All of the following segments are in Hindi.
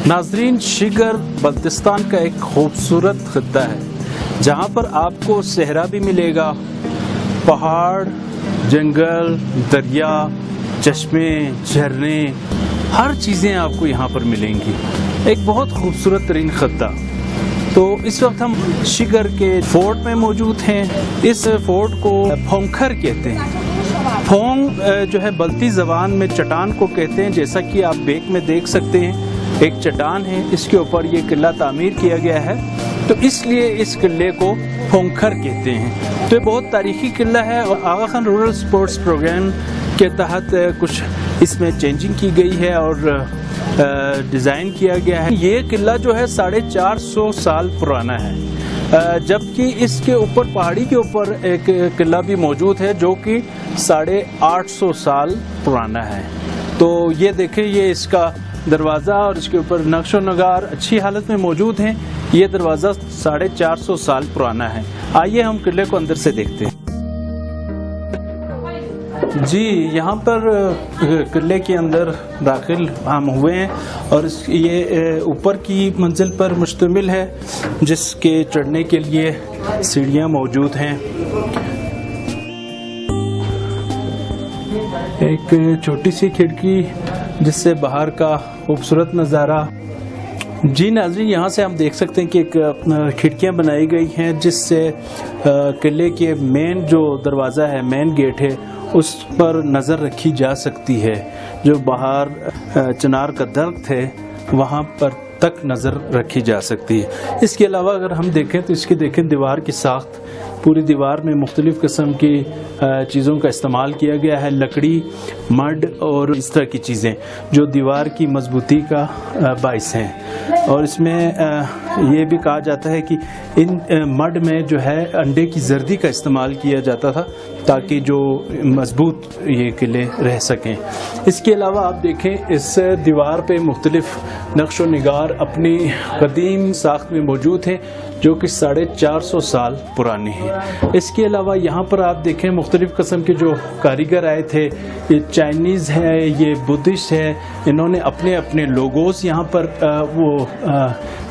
नाजरीन, शिगर बल्तिस्तान का एक खूबसूरत खित्ता है जहाँ पर आपको सहरा भी मिलेगा, पहाड़, जंगल, दरिया, चश्मे, झरने, हर चीज़ें आपको यहाँ पर मिलेंगी। एक बहुत खूबसूरत तरीन खित्ता। तो इस वक्त हम शिगर के फोर्ट में मौजूद हैं। इस फोर्ट को फोंखर कहते हैं। फोंग जो है बल्ती ज़बान में चट्टान को कहते हैं। जैसा कि आप बैक में देख सकते हैं, एक चट्टान है, इसके ऊपर ये किला तामीर किया गया है, तो इसलिए इस किले को फोंखर कहते हैं। तो ये बहुत तारीखी किला है और आगा खान रूरल स्पोर्ट्स प्रोग्राम के तहत कुछ इसमें चेंजिंग की गई है और डिज़ाइन किया गया है। ये किला जो है 450 साल पुराना है, जबकि इसके ऊपर पहाड़ी के ऊपर एक किला भी मौजूद है जो कि 850 साल पुराना है। तो ये देखें, ये इसका दरवाज़ा और इसके ऊपर नक्शो नगार अच्छी हालत में मौजूद हैं। ये दरवाज़ा 450 साल पुराना है। आइए हम किले को अंदर से देखते हैं। जी, यहाँ पर किले के अंदर दाखिल हम हुए हैं और ये ऊपर की मंजिल पर मुश्तमिल है, जिसके चढ़ने के लिए सीढ़ियाँ मौजूद हैं। एक छोटी सी खिड़की जिससे बाहर का खूबसूरत नज़ारा। जी नाज़रीन, यहाँ से हम देख सकते हैं कि एक खिड़कियाँ बनाई गई हैं जिससे किले के मेन जो दरवाज़ा है, मेन गेट है, उस पर नज़र रखी जा सकती है। जो बाहर चिनार का दरख्त है वहाँ पर तक नज़र रखी जा सकती है। इसके अलावा अगर हम देखें तो इसकी देखें दीवार की साख्त, पूरी दीवार में मुख्तलिफ़ किस्म की चीज़ों का इस्तेमाल किया गया है। लकड़ी, मड और इस तरह की चीज़ें जो दीवार की मजबूती का बाइस हैं। और इसमें ये भी कहा जाता है कि इन मड में जो है अंडे की जर्दी का इस्तेमाल किया जाता था ताकि जो मजबूत ये किले रह सकें। इसके अलावा आप देखें, इस दीवार पे मुख्तलिफ़ नक्शो निगार अपनी कदीम साख्त में मौजूद हैं जो कि 450 साल पुरानी है। इसके अलावा यहाँ पर आप देखें मुख्तलिफ़ किस्म के जो कारीगर आए थे, ये चाइनीज़ है, ये बुद्धिस्ट है, इन्होंने अपने अपने लोगोज़ यहाँ पर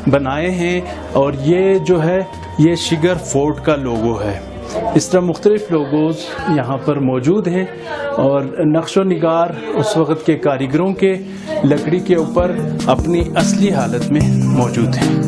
बनाए हैं और ये जो है ये शिगर फोर्ट का लोगो है। इस तरह मुख्तलिफ़ लोगोज़ यहाँ पर मौजूद हैं और नक्शो निगार उस वक़्त के कारीगरों के लकड़ी के ऊपर अपनी असली हालत में मौजूद हैं।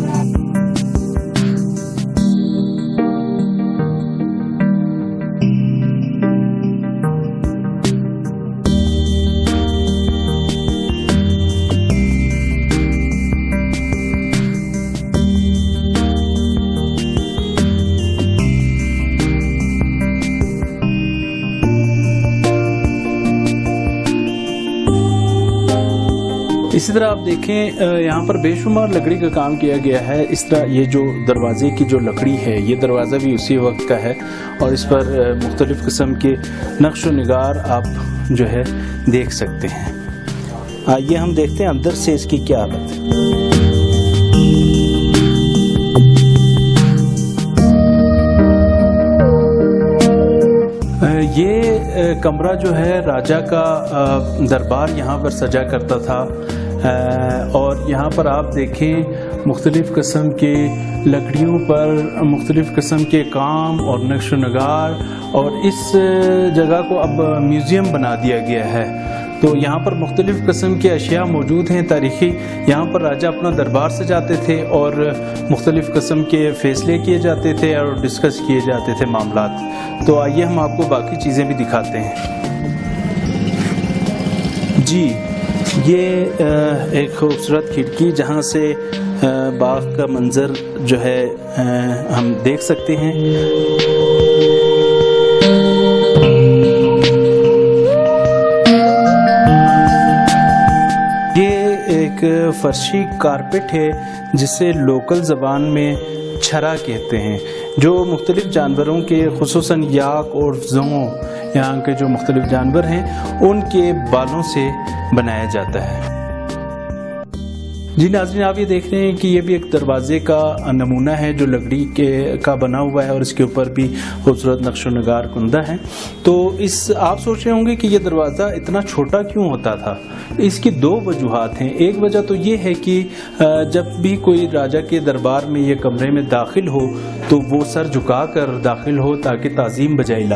इसी तरह आप देखें, यहाँ पर बेशुमार लकड़ी का काम किया गया है। इस तरह ये जो दरवाजे की जो लकड़ी है, ये दरवाज़ा भी उसी वक्त का है और इस पर मुख्तलिफ़ किस्म के नक्शो निगार आप जो है देख सकते हैं। आइए हम देखते हैं अंदर से इसकी क्या हालत है। ये कमरा जो है राजा का दरबार यहाँ पर सजा करता था और यहाँ पर आप देखें मुख्तलिफ़ किस्म के लकड़ियों पर मुख्तलिफ़ किस्म के काम और नक्शो नगार, और इस जगह को अब म्यूज़ियम बना दिया गया है। तो यहाँ पर मुख्तलिफ़ किस्म के अशिया मौजूद हैं तारीख़ी। यहाँ पर राजा अपना दरबार सजाते थे और मुख्तलिफ़ किस्म के फ़ैसले किए जाते थे और डिस्कस किए जाते थे मामलात। तो आइए हम आपको बाकी चीज़ें भी दिखाते हैं। जी, ये एक खूबसूरत खिड़की जहाँ से बाग का मंज़र जो है हम देख सकते हैं। एक फर्शी कारपेट है जिसे लोकल ज़बान में छरा कहते हैं, जो मुख्तलिफ़ जानवरों के खुसूसन याक और ज़ों, यहाँ के जो मुख्तलिफ़ जानवर हैं उनके बालों से बनाया जाता है। जी नाज़रीन, आप ये देख रहे हैं कि ये भी एक दरवाजे का नमूना है जो लकड़ी का बना हुआ है और इसके ऊपर भी खूबसूरत नक्शो नगार कुंदा है। तो आप सोच रहे होंगे कि ये दरवाज़ा इतना छोटा क्यों होता था। इसकी दो वजूहात हैं। एक वजह तो ये है कि जब भी कोई राजा के दरबार में ये कमरे में दाखिल हो तो वो सर झुकाकर दाखिल हो ताकि ताज़ीम बजाई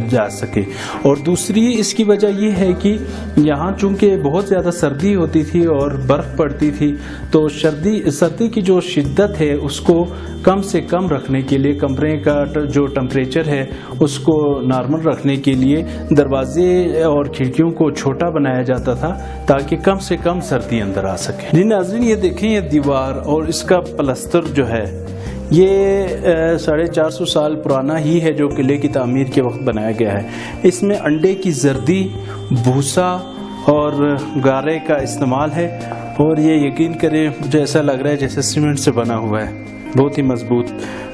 जा सके। और दूसरी इसकी वजह ये है कि यहाँ चूँकि बहुत ज़्यादा सर्दी होती थी और बर्फ़ पड़ती थी, तो सर्दी की जो शिद्दत है उसको कम से कम रखने के लिए, कमरे का जो टेम्परेचर है उसको नॉर्मल रखने के लिए दरवाजे और खिड़कियों को छोटा बनाया जाता था ताकि कम से कम सर्दी अंदर आ सके। जी नाज़रीन, ये देखें, ये दीवार और इसका प्लस्तर जो है ये 450 साल पुराना ही है जो किले की तामीर के वक्त बनाया गया है। इसमें अंडे की जर्दी, भूसा और गारे का इस्तेमाल है और ये यकीन करें मुझे ऐसा लग रहा है जैसे सीमेंट से बना हुआ है, बहुत ही मजबूत,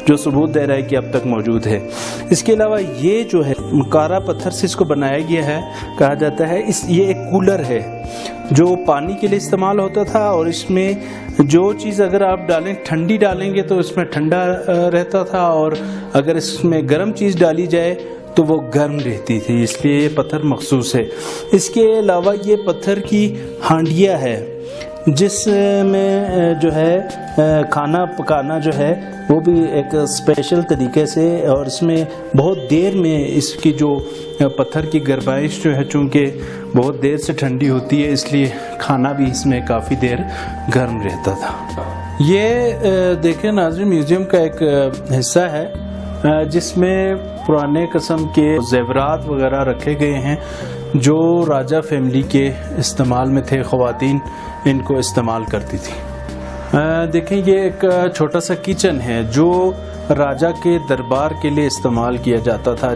जो सबूत दे रहा है कि अब तक मौजूद है। इसके अलावा ये जो है कारा पत्थर से इसको बनाया गया है, कहा जाता है। ये एक कूलर है जो पानी के लिए इस्तेमाल होता था और इसमें जो चीज़ अगर आप ठंडी डालेंगे तो इसमें ठंडा रहता था और अगर इसमें गर्म चीज़ डाली जाए तो वो गर्म रहती थी, इसलिए ये पत्थर मखसूस है। इसके अलावा ये पत्थर की हांडिया है जिसमें जो है खाना पकाना जो है वो भी एक स्पेशल तरीके से, और इसमें बहुत देर में इसकी जो पत्थर की गर्माइश जो है चूँकि बहुत देर से ठंडी होती है इसलिए खाना भी इसमें काफ़ी देर गर्म रहता था। ये देखें नाज़रीन, म्यूज़ियम का एक हिस्सा है जिसमें पुराने किस्म के ज़ेवरात वगैरह रखे गए हैं जो राजा फैमिली के इस्तेमाल में थे, ख़वातीन इनको इस्तेमाल करती थी। देखें, ये एक छोटा सा किचन है जो राजा के दरबार के लिए इस्तेमाल किया जाता था,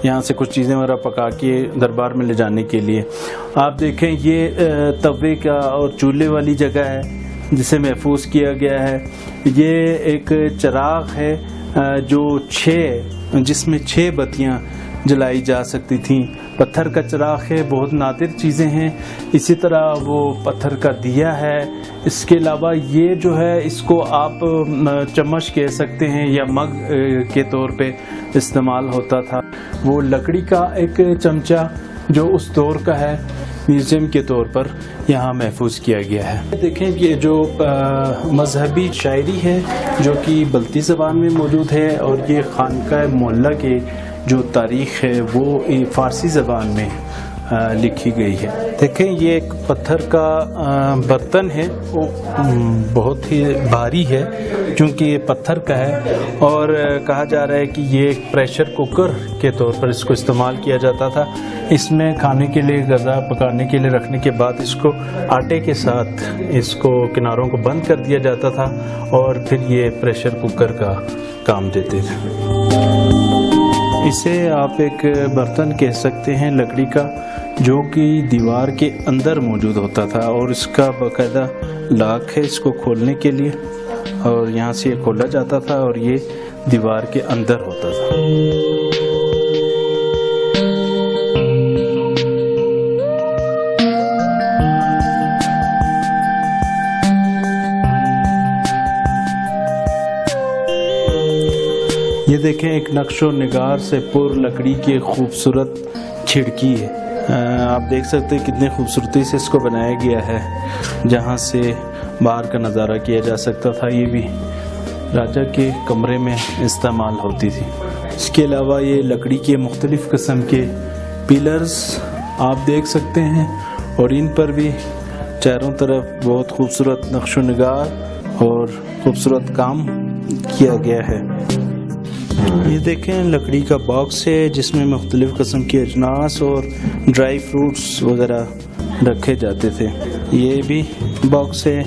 यहाँ से कुछ चीज़ें वगैरह पका के दरबार में ले जाने के लिए। आप देखें, ये तवे का और चूल्हे वाली जगह है जिसे महफूज किया गया है। ये एक चिराग है जिसमें 6 बत्तियां जलाई जा सकती थीं। पत्थर का चिराग है, बहुत नादिर चीज़ें हैं। इसी तरह वो पत्थर का दिया है। इसके अलावा ये जो है इसको आप चम्मच कह सकते हैं या मग के तौर पे इस्तेमाल होता था। वो लकड़ी का एक चमचा जो उस दौर का है म्यूज़ियम के तौर पर यहाँ महफूज किया गया है। देखें, ये जो मजहबी शायरी है जो कि बल्ती ज़बान में मौजूद है और ये खानका मोहल्ला के जो तारीख़ है वो फ़ारसी ज़बान में लिखी गई है। देखें, ये एक पत्थर का बर्तन है, वो बहुत ही भारी है क्योंकि ये पत्थर का है और कहा जा रहा है कि ये एक प्रेशर कुकर के तौर पर इसको इस्तेमाल किया जाता था। इसमें खाने के लिए, गज़ा पकाने के लिए रखने के बाद इसको आटे के साथ इसको किनारों को बंद कर दिया जाता था और फिर ये प्रेशर कुकर का काम देते थे। इसे आप एक बर्तन कह सकते हैं लकड़ी का जो कि दीवार के अंदर मौजूद होता था और इसका बाकायदा लॉक है इसको खोलने के लिए और यहाँ से ये खोला जाता था और ये दीवार के अंदर होता था। ये देखें, एक नक्शो निगार से पुर लकड़ी की खूबसूरत खिड़की है। आप देख सकते हैं कितने खूबसूरती से इसको बनाया गया है, जहाँ से बाहर का नज़ारा किया जा सकता था। ये भी राजा के कमरे में इस्तेमाल होती थी। इसके अलावा ये लकड़ी के मुख्तलिफ़ किस्म के पिलर्स आप देख सकते हैं और इन पर भी चारों तरफ बहुत खूबसूरत नक्शो निगार और खूबसूरत काम किया गया है। ये देखें, लकड़ी का बॉक्स है जिसमें मुख्तलिफ़ किस्म के अजनास और ड्राई फ्रूट्स वगैरह रखे जाते थे। ये भी बॉक्स है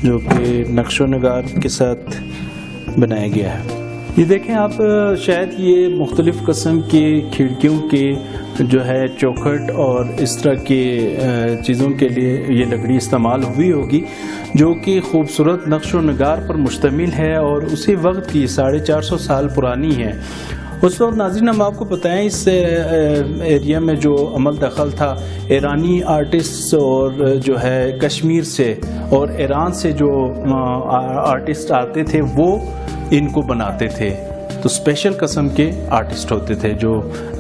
जो कि नक्शो नगार के साथ बनाया गया है। ये देखें आप, शायद ये मुख्तलिफ़ किस्म की खिड़कियों के जो है चौखट और इस तरह के चीज़ों के लिए ये लकड़ी इस्तेमाल हुई होगी जो कि खूबसूरत नक्शो नगार पर मुश्तमिल है और उसी वक्त की 450 साल पुरानी है उस वक्त नाज़रीन हम आपको बताएं इस एरिया में जो अमल दखल था ईरानी आर्टिस्ट और जो है कश्मीर से और ईरान से जो आर्टिस्ट आते थे वो इनको बनाते थे। तो स्पेशल किस्म के आर्टिस्ट होते थे जो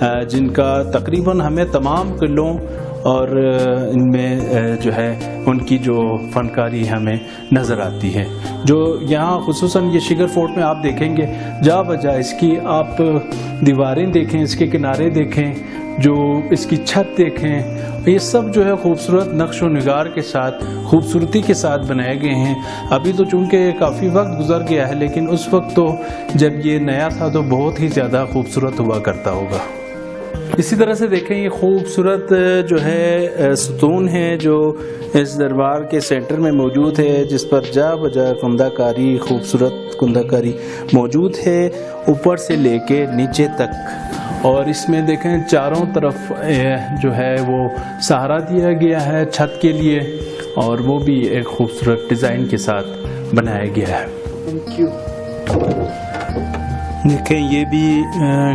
जिनका तकरीबन हमें तमाम किलों और इनमें जो है उनकी जो फनकारी हमें नज़र आती है। जो यहाँ खुसूसन ये शिगर फोर्ट में आप देखेंगे जा बजा इसकी आप दीवारें देखें, इसके किनारे देखें, जो इसकी छत देखें, ये सब जो है खूबसूरत नक्श व निगार के साथ खूबसूरती के साथ बनाए गए हैं। अभी तो चूँकि काफ़ी वक्त गुजर गया है लेकिन उस वक्त तो जब ये नया था तो बहुत ही ज़्यादा खूबसूरत हुआ करता होगा। इसी तरह से देखें ये खूबसूरत जो है सतून है जो इस दरबार के सेंटर में मौजूद है, जिस पर जा बजा कुंदाकारी खूबसूरत कुंदाकारी मौजूद है ऊपर से लेके नीचे तक। और इसमें देखें चारों तरफ जो है वो सहारा दिया गया है छत के लिए और वो भी एक खूबसूरत डिज़ाइन के साथ बनाया गया है। Thank you. देखें ये भी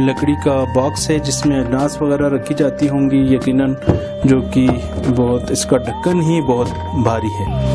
लकड़ी का बॉक्स है जिसमें अनाज वगैरह रखी जाती होंगी यकीनन, जो कि बहुत इसका ढक्कन ही बहुत भारी है।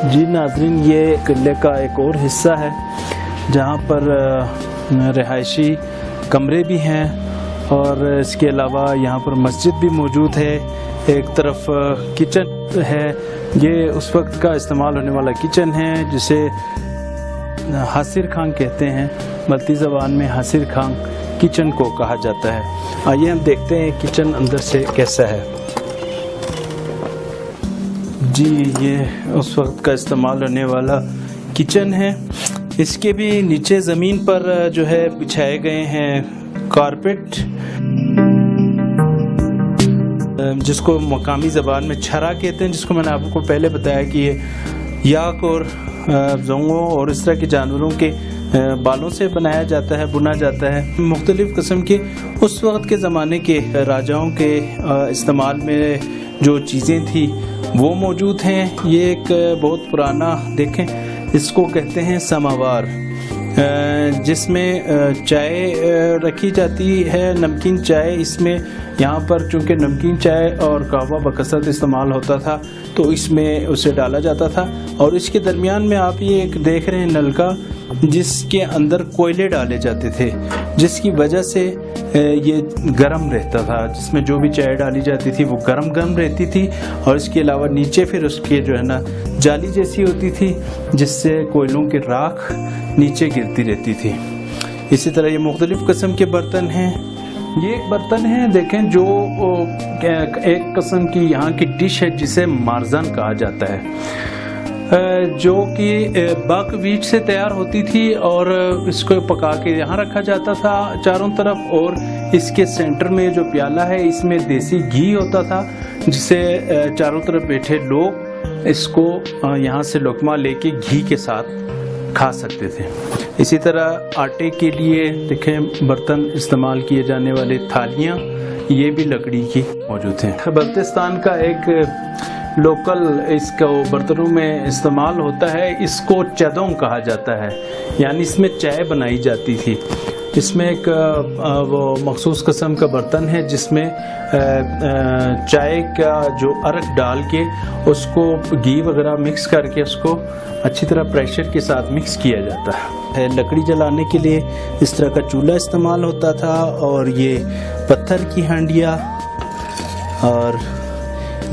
जी नाज़रीन, ये किले का एक और हिस्सा है जहाँ पर रिहायशी कमरे भी हैं और इसके अलावा यहाँ पर मस्जिद भी मौजूद है। एक तरफ किचन है, ये उस वक्त का इस्तेमाल होने वाला किचन है जिसे हासिर खान कहते हैं, मल्ती ज़बान में हासिर खान किचन को कहा जाता है। आइए हम देखते हैं किचन अंदर से कैसा है। जी ये उस वक्त का इस्तेमाल होने वाला किचन है। इसके भी नीचे ज़मीन पर जो है बिछाए गए हैं कारपेट, जिसको मकामी ज़बान में छरा कहते हैं, जिसको मैंने आपको पहले बताया कि ये याक और जोंगों और इस तरह के जानवरों के बालों से बनाया जाता है, बुना जाता है। मुख्तलिफ़ किस्म के उस वक्त के ज़माने के राजाओं के इस्तेमाल में जो चीज़ें थी वो मौजूद हैं। ये एक बहुत पुराना, देखें इसको कहते हैं समावार, जिसमें चाय रखी जाती है, नमकीन चाय। इसमें यहाँ पर चूँकि नमकीन चाय और कहवा बकसरत इस्तेमाल होता था तो इसमें उसे डाला जाता था। और इसके दरमियान में आप ये एक देख रहे हैं नलका, जिसके अंदर कोयले डाले जाते थे, जिसकी वजह से ये गर्म रहता था। जिसमें जो भी चाय डाली जाती थी वो गर्म रहती थी। और इसके अलावा नीचे फिर उसके जो है ना जाली जैसी होती थी, जिससे कोयलों की राख नीचे गिरती रहती थी। इसी तरह ये मुख्तलिफ़ किस्म के बर्तन हैं। ये एक बर्तन है, देखें, जो एक किस्म की यहाँ की डिश है जिसे मारजान कहा जाता है, जो कि बकव्हीट से तैयार होती थी और इसको पका के यहाँ रखा जाता था चारों तरफ। और इसके सेंटर में जो प्याला है इसमें देसी घी होता था, जिसे चारों तरफ बैठे लोग इसको यहाँ से लुकमा लेके घी के साथ खा सकते थे। इसी तरह आटे के लिए देखें बर्तन इस्तेमाल किए जाने वाले थालियाँ, ये भी लकड़ी की मौजूद हैं। बल्तिस्तान का एक लोकल इसको बर्तनों में इस्तेमाल होता है, इसको चदों कहा जाता है, यानी इसमें चाय बनाई जाती थी। इसमें एक वो मखसूस किस्म का बर्तन है जिसमें चाय का जो अर्क डाल के उसको घी वगैरह मिक्स करके उसको अच्छी तरह प्रेशर के साथ मिक्स किया जाता है। लकड़ी जलाने के लिए इस तरह का चूल्हा इस्तेमाल होता था और ये पत्थर की हांडियाँ और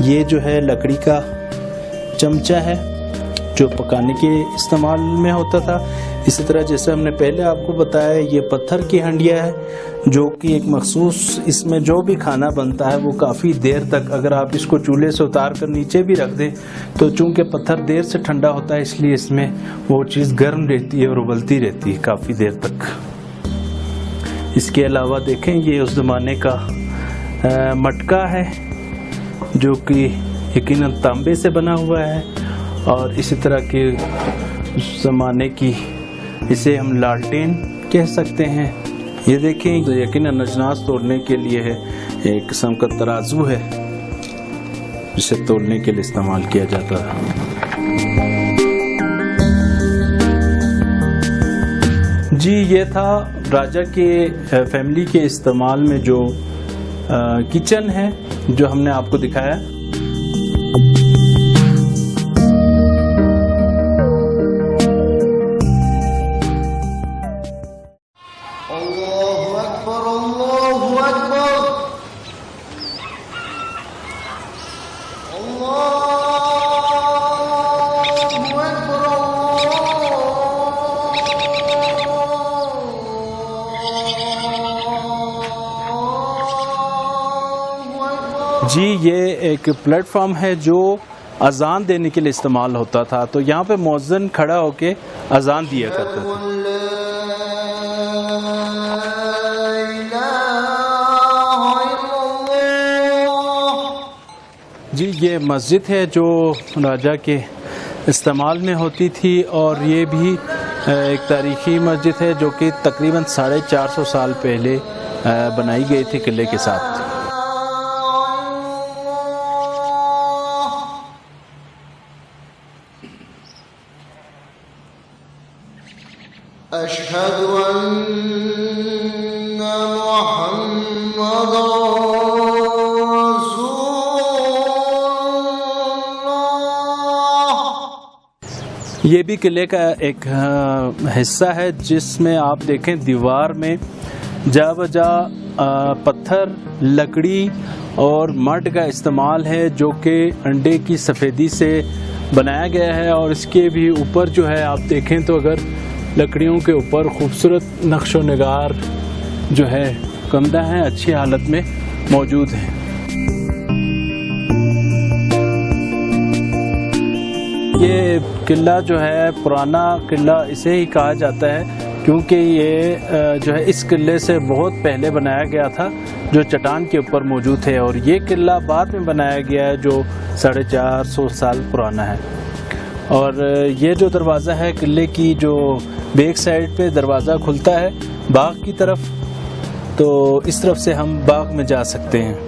ये जो है लकड़ी का चमचा है जो पकाने के इस्तेमाल में होता था। इसी तरह जैसे हमने पहले आपको बताया ये पत्थर की हांडिया है जो कि एक मखसूस, इसमें जो भी खाना बनता है वो काफ़ी देर तक, अगर आप इसको चूल्हे से उतार कर नीचे भी रख दें तो चूंकि पत्थर देर से ठंडा होता है इसलिए इसमें वो चीज़ गर्म रहती है और उबलती रहती है काफ़ी देर तक। इसके अलावा देखें ये उस ज़माने का मटका है जो कि यकीनन तांबे से बना हुआ है और इसी तरह के ज़माने की इसे हम लालटेन कह सकते हैं। ये देखें तो यकीनन अजनास तोड़ने के लिए है, एक किस्म का तराजू है जिसे तोड़ने के लिए इस्तेमाल किया जाता है। जी ये था राजा के फैमिली के इस्तेमाल में जो किचन है जो हमने आपको दिखाया। जी ये एक प्लेटफॉर्म है जो अजान देने के लिए इस्तेमाल होता था, तो यहाँ पे मौज़िन खड़ा होके अजान दिया करता था। जी ये मस्जिद है जो राजा के इस्तेमाल में होती थी और ये भी एक तारीख़ी मस्जिद है जो कि तकरीबन 450 साल पहले बनाई गई थी किले के साथ। अशहदु अन्ना मुहम्मद रसूलुल्लाह। ये भी किले का एक हिस्सा है जिसमें आप देखें दीवार में जा बजा पत्थर, लकड़ी और मड का इस्तेमाल है जो कि अंडे की सफ़ेदी से बनाया गया है और इसके भी ऊपर जो है आप देखें तो अगर लकड़ियों के ऊपर खूबसूरत नक्शो नगार जो है कमदा है अच्छी हालत में मौजूद है। ये किला जो है पुराना किला इसे ही कहा जाता है क्योंकि ये जो है इस किले से बहुत पहले बनाया गया था जो चट्टान के ऊपर मौजूद है और ये किला बाद में बनाया गया है जो 450 साल पुराना है। और ये जो दरवाज़ा है किले की जो बैक साइड पे दरवाज़ा खुलता है बाग की तरफ, तो इस तरफ से हम बाग में जा सकते हैं।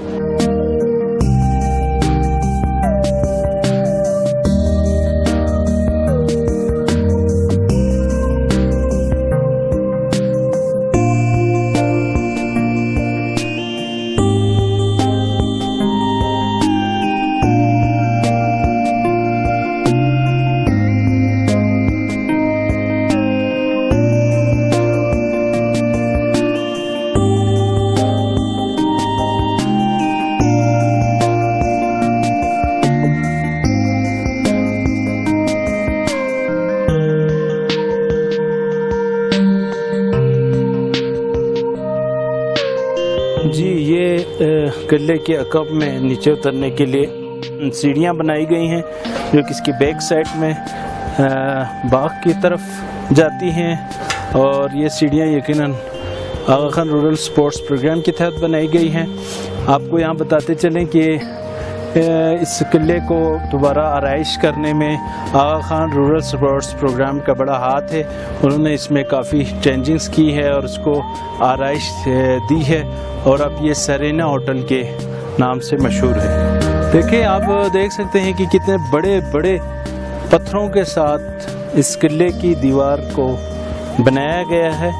जी ये किले के अकब में नीचे उतरने के लिए सीढ़ियाँ बनाई गई हैं जो कि इसकी बैक साइड में बाग की तरफ जाती हैं और ये सीढ़ियाँ यकीनन आगा खान रूरल स्पोर्ट्स प्रोग्राम के तहत बनाई गई हैं। आपको यहाँ बताते चलें कि इस किले को दोबारा आराइश करने में आगा खान रूरल स्पोर्ट्स प्रोग्राम का बड़ा हाथ है। उन्होंने इसमें काफ़ी चेंजिंग्स की है और उसको आराइश दी है और अब ये सरेना होटल के नाम से मशहूर है। देखिए आप देख सकते हैं कि कितने बड़े बड़े पत्थरों के साथ इस किले की दीवार को बनाया गया है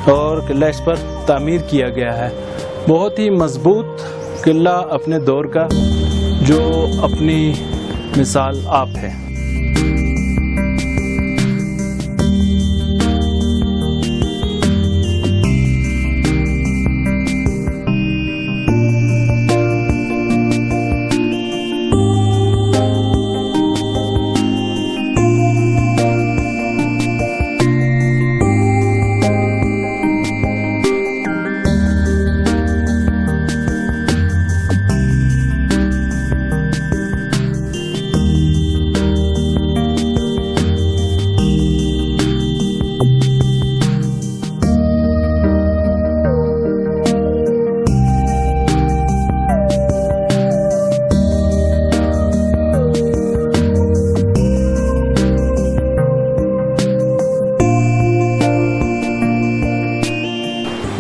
और किला इस पर तामीर किया गया है। बहुत ही मजबूत किला अपने दौर का, जो अपनी मिसाल आप है।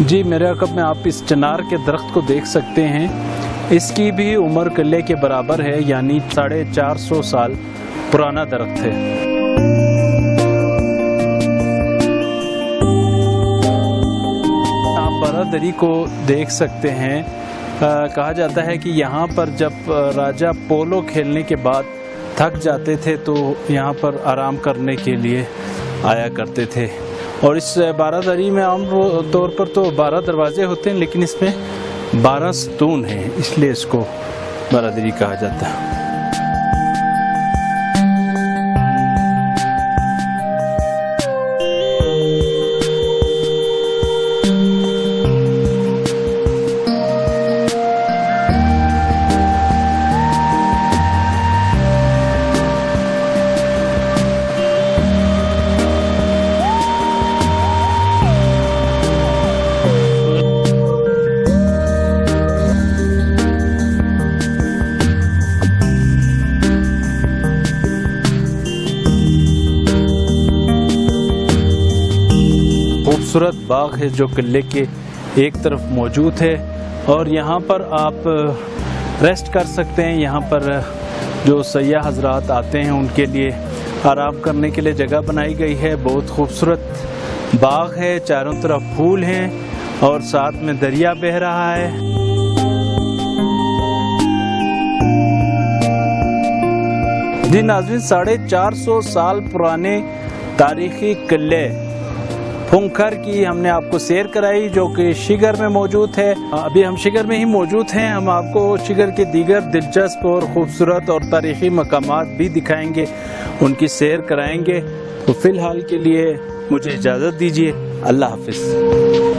जी मेरे अकब में आप इस चिनार के दरख्त को देख सकते हैं। इसकी भी उम्र किले के बराबर है, यानी 450 साल पुराना दरख्त है। आप बारादरी को देख सकते हैं। कहा जाता है कि यहाँ पर जब राजा पोलो खेलने के बाद थक जाते थे तो यहाँ पर आराम करने के लिए आया करते थे। और इस बारादरी में आम तौर पर तो 12 दरवाजे होते हैं, लेकिन इसमें 12 सतून हैं, इसलिए इसको बारादरी कहा जाता है। खूबसूरत बाग है जो किले के एक तरफ मौजूद है, और यहाँ पर आप रेस्ट कर सकते हैं। यहाँ पर जो सयाह हजरात आते हैं उनके लिए आराम करने के लिए जगह बनाई गई है। बहुत खूबसूरत बाग है, चारों तरफ फूल हैं और साथ में दरिया बह रहा है। जी नाज़रीन, 450 साल पुराने तारीखी किले फुंखर की हमने आपको सैर कराई, जो कि शिगर में मौजूद है। अभी हम शिगर में ही मौजूद हैं। हम आपको शिगर के दीगर दिलचस्प और ख़ूबसूरत और तारीख़ी मकामात भी दिखाएंगे, उनकी सैर कराएंगे। तो फ़िलहाल के लिए मुझे इजाज़त दीजिए। अल्लाह हाफ़िज़।